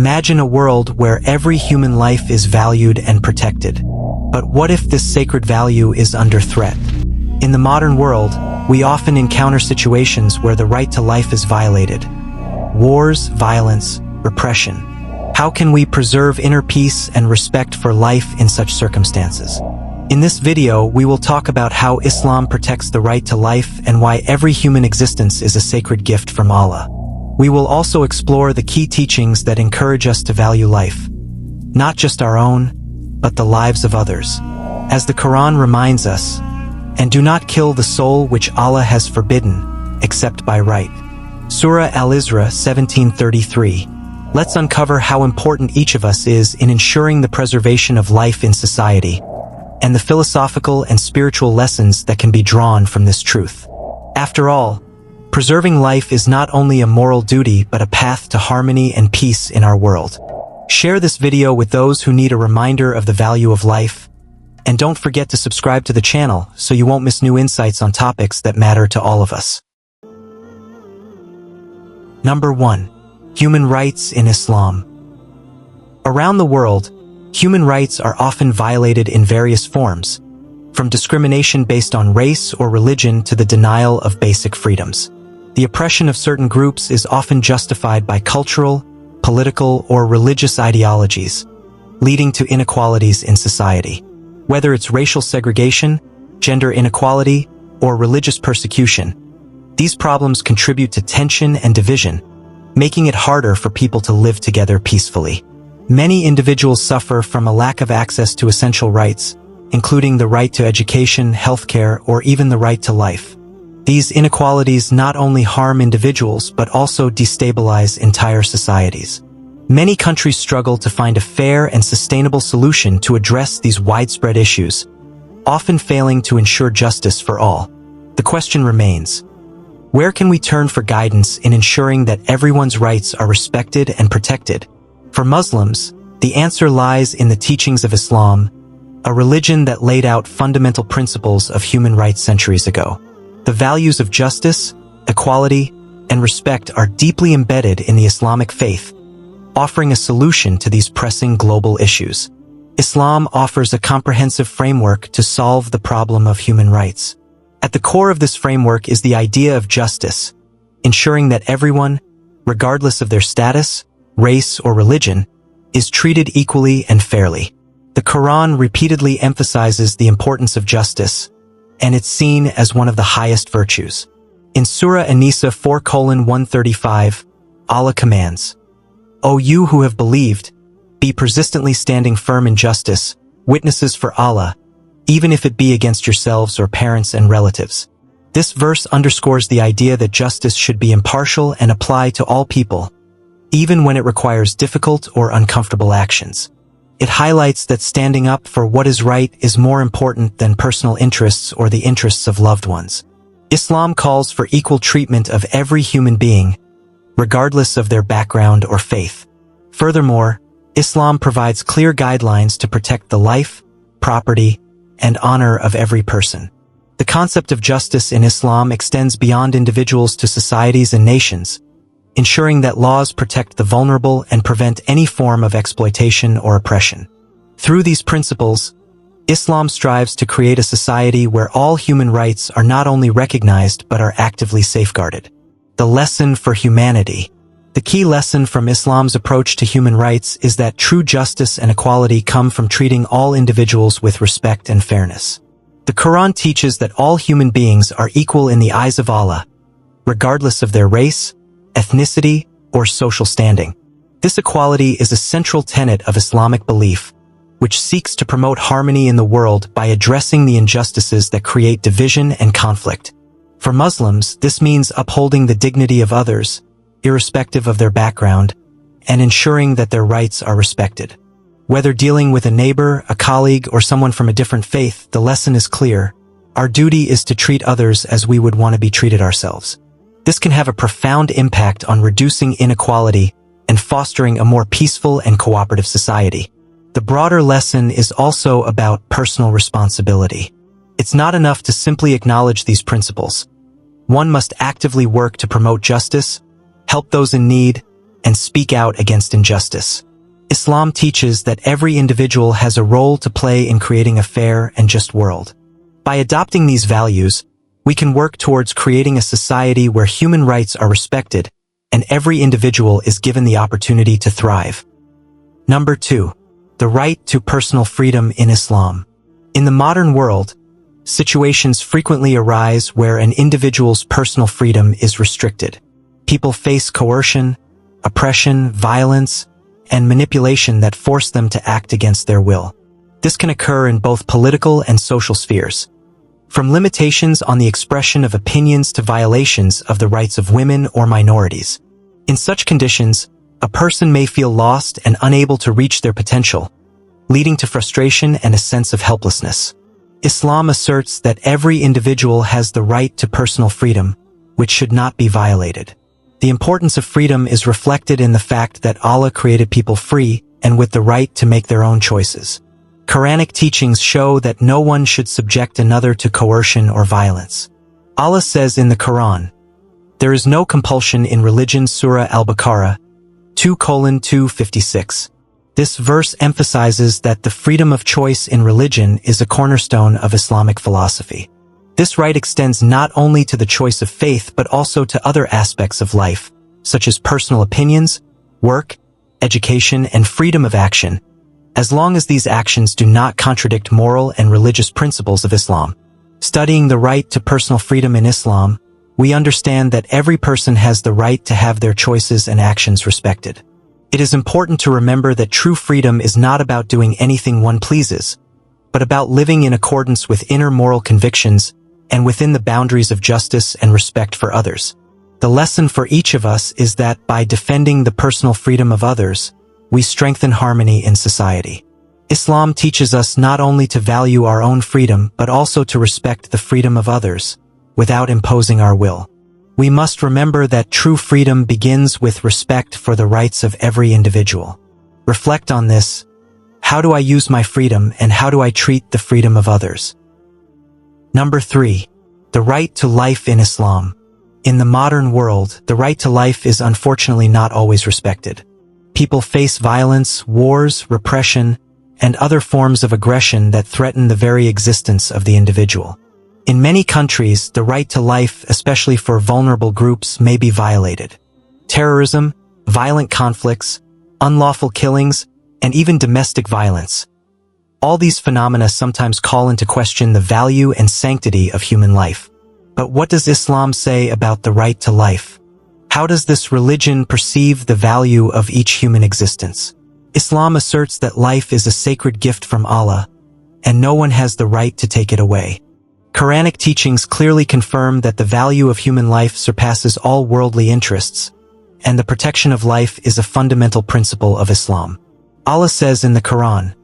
Imagine a world where every human life is valued and protected. But what if this sacred value is under threat? In the modern world, we often encounter situations where the right to life is violated. Wars, violence, repression. How can we preserve inner peace and respect for life in such circumstances? In this video, we will talk about how Islam protects the right to life and why every human existence is a sacred gift from Allah. We will also explore the key teachings that encourage us to value life, not just our own, but the lives of others. As the Quran reminds us, "And do not kill the soul which Allah has forbidden, except by right." Surah Al-Isra 17:33. Let's uncover how important each of us is in ensuring the preservation of life in society, and the philosophical and spiritual lessons that can be drawn from this truth. After all, preserving life is not only a moral duty but a path to harmony and peace in our world. Share this video with those who need a reminder of the value of life, and don't forget to subscribe to the channel so you won't miss new insights on topics that matter to all of us. Number 1. Human rights in Islam. Around the world, human rights are often violated in various forms, from discrimination based on race or religion to the denial of basic freedoms. The oppression of certain groups is often justified by cultural, political, or religious ideologies, leading to inequalities in society. Whether it's racial segregation, gender inequality, or religious persecution, these problems contribute to tension and division, making it harder for people to live together peacefully. Many individuals suffer from a lack of access to essential rights, including the right to education, healthcare, or even the right to life. These inequalities not only harm individuals but also destabilize entire societies. Many countries struggle to find a fair and sustainable solution to address these widespread issues, often failing to ensure justice for all. The question remains, where can we turn for guidance in ensuring that everyone's rights are respected and protected? For Muslims, the answer lies in the teachings of Islam, a religion that laid out fundamental principles of human rights centuries ago. The values of justice, equality, and respect are deeply embedded in the Islamic faith, offering a solution to these pressing global issues. Islam offers a comprehensive framework to solve the problem of human rights. At the core of this framework is the idea of justice, ensuring that everyone, regardless of their status, race, or religion, is treated equally and fairly. The Quran repeatedly emphasizes the importance of justice, and it's seen as one of the highest virtues. In Surah An-Nisa 4:135, Allah commands, "O you who have believed, be persistently standing firm in justice, witnesses for Allah, even if it be against yourselves or parents and relatives." This verse underscores the idea that justice should be impartial and apply to all people, even when it requires difficult or uncomfortable actions. It highlights that standing up for what is right is more important than personal interests or the interests of loved ones. Islam calls for equal treatment of every human being, regardless of their background or faith. Furthermore, Islam provides clear guidelines to protect the life, property, and honor of every person. The concept of justice in Islam extends beyond individuals to societies and nations, ensuring that laws protect the vulnerable and prevent any form of exploitation or oppression. Through these principles, Islam strives to create a society where all human rights are not only recognized but are actively safeguarded. The lesson for humanity. The key lesson from Islam's approach to human rights is that true justice and equality come from treating all individuals with respect and fairness. The Quran teaches that all human beings are equal in the eyes of Allah, regardless of their race, ethnicity, or social standing. This equality is a central tenet of Islamic belief, which seeks to promote harmony in the world by addressing the injustices that create division and conflict. For Muslims, this means upholding the dignity of others, irrespective of their background, and ensuring that their rights are respected. Whether dealing with a neighbor, a colleague, or someone from a different faith, the lesson is clear. Our duty is to treat others as we would want to be treated ourselves. This can have a profound impact on reducing inequality and fostering a more peaceful and cooperative society. The broader lesson is also about personal responsibility. It's not enough to simply acknowledge these principles. One must actively work to promote justice, help those in need, and speak out against injustice. Islam teaches that every individual has a role to play in creating a fair and just world. By adopting these values, we can work towards creating a society where human rights are respected and every individual is given the opportunity to thrive. Number 2. The right to personal freedom in Islam. In the modern world, situations frequently arise where an individual's personal freedom is restricted. People face coercion, oppression, violence, and manipulation that force them to act against their will. This can occur in both political and social spheres, from limitations on the expression of opinions to violations of the rights of women or minorities. In such conditions, a person may feel lost and unable to reach their potential, leading to frustration and a sense of helplessness. Islam asserts that every individual has the right to personal freedom, which should not be violated. The importance of freedom is reflected in the fact that Allah created people free and with the right to make their own choices. Quranic teachings show that no one should subject another to coercion or violence. Allah says in the Quran, "There is no compulsion in religion." Surah Al-Baqarah 2:256. This verse emphasizes that the freedom of choice in religion is a cornerstone of Islamic philosophy. This right extends not only to the choice of faith but also to other aspects of life, such as personal opinions, work, education, and freedom of action, as long as these actions do not contradict moral and religious principles of Islam. Studying the right to personal freedom in Islam, we understand that every person has the right to have their choices and actions respected. It is important to remember that true freedom is not about doing anything one pleases, but about living in accordance with inner moral convictions and within the boundaries of justice and respect for others. The lesson for each of us is that by defending the personal freedom of others, we strengthen harmony in society. Islam teaches us not only to value our own freedom but also to respect the freedom of others, without imposing our will. We must remember that true freedom begins with respect for the rights of every individual. Reflect on this. How do I use my freedom and how do I treat the freedom of others? Number 3. The right to life in Islam. In the modern world, the right to life is unfortunately not always respected. People face violence, wars, repression, and other forms of aggression that threaten the very existence of the individual. In many countries, the right to life, especially for vulnerable groups, may be violated. Terrorism, violent conflicts, unlawful killings, and even domestic violence. All these phenomena sometimes call into question the value and sanctity of human life. But what does Islam say about the right to life? How does this religion perceive the value of each human existence? Islam asserts that life is a sacred gift from Allah, and no one has the right to take it away. Quranic teachings clearly confirm that the value of human life surpasses all worldly interests, and the protection of life is a fundamental principle of Islam. Allah says in the Quran,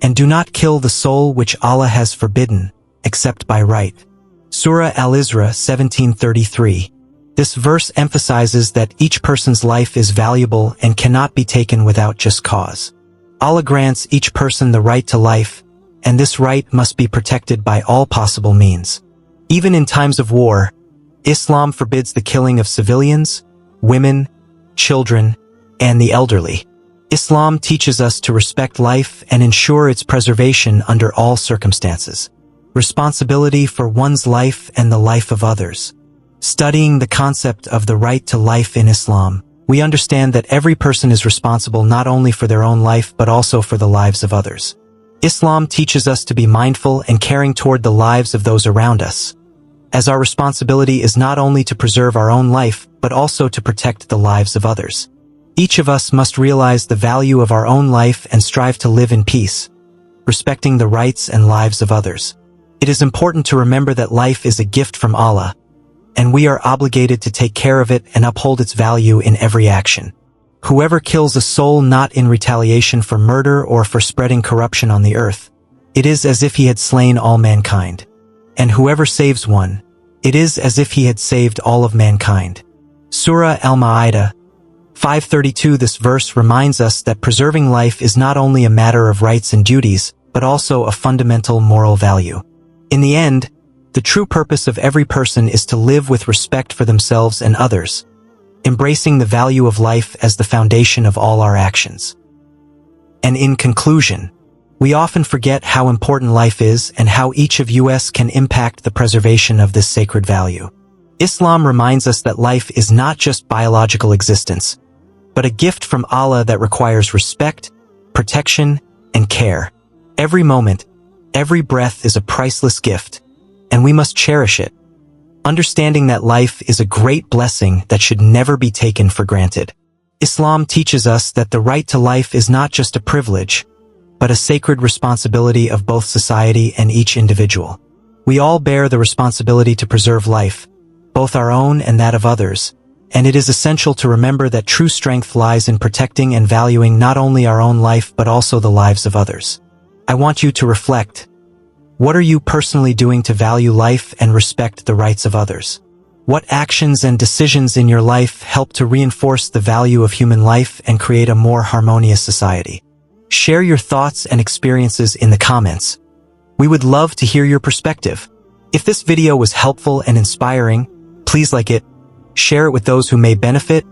"And do not kill the soul which Allah has forbidden, except by right." Surah Al-Isra 17:33. This verse emphasizes that each person's life is valuable and cannot be taken without just cause. Allah grants each person the right to life, and this right must be protected by all possible means. Even in times of war, Islam forbids the killing of civilians, women, children, and the elderly. Islam teaches us to respect life and ensure its preservation under all circumstances. Responsibility for one's life and the life of others. Studying the concept of the right to life in Islam, we understand that every person is responsible not only for their own life but also for the lives of others. Islam teaches us to be mindful and caring toward the lives of those around us, as our responsibility is not only to preserve our own life but also to protect the lives of others. Each of us must realize the value of our own life and strive to live in peace, respecting the rights and lives of others. It is important to remember that life is a gift from Allah, and we are obligated to take care of it and uphold its value in every action. Whoever kills a soul not in retaliation for murder or for spreading corruption on the earth, it is as if he had slain all mankind. And whoever saves one, it is as if he had saved all of mankind. Surah Al-Ma'idah 5:32. This verse reminds us that preserving life is not only a matter of rights and duties, but also a fundamental moral value. In the end, the true purpose of every person is to live with respect for themselves and others, embracing the value of life as the foundation of all our actions. And in conclusion, we often forget how important life is and how each of us can impact the preservation of this sacred value. Islam reminds us that life is not just biological existence, but a gift from Allah that requires respect, protection, and care. Every moment, every breath is a priceless gift, and we must cherish it, understanding that life is a great blessing that should never be taken for granted. Islam teaches us that the right to life is not just a privilege, but a sacred responsibility of both society and each individual. We all bear the responsibility to preserve life, both our own and that of others, and it is essential to remember that true strength lies in protecting and valuing not only our own life but also the lives of others. I want you to reflect. What are you personally doing to value life and respect the rights of others? What actions and decisions in your life help to reinforce the value of human life and create a more harmonious society? Share your thoughts and experiences in the comments. We would love to hear your perspective. If this video was helpful and inspiring, please like it, share it with those who may benefit,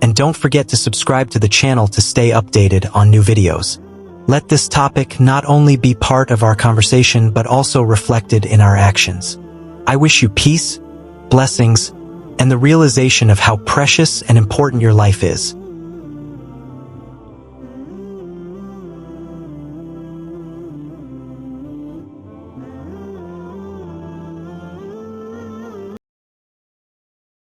and don't forget to subscribe to the channel to stay updated on new videos. Let this topic not only be part of our conversation but also reflected in our actions. I wish you peace, blessings, and the realization of how precious and important your life is.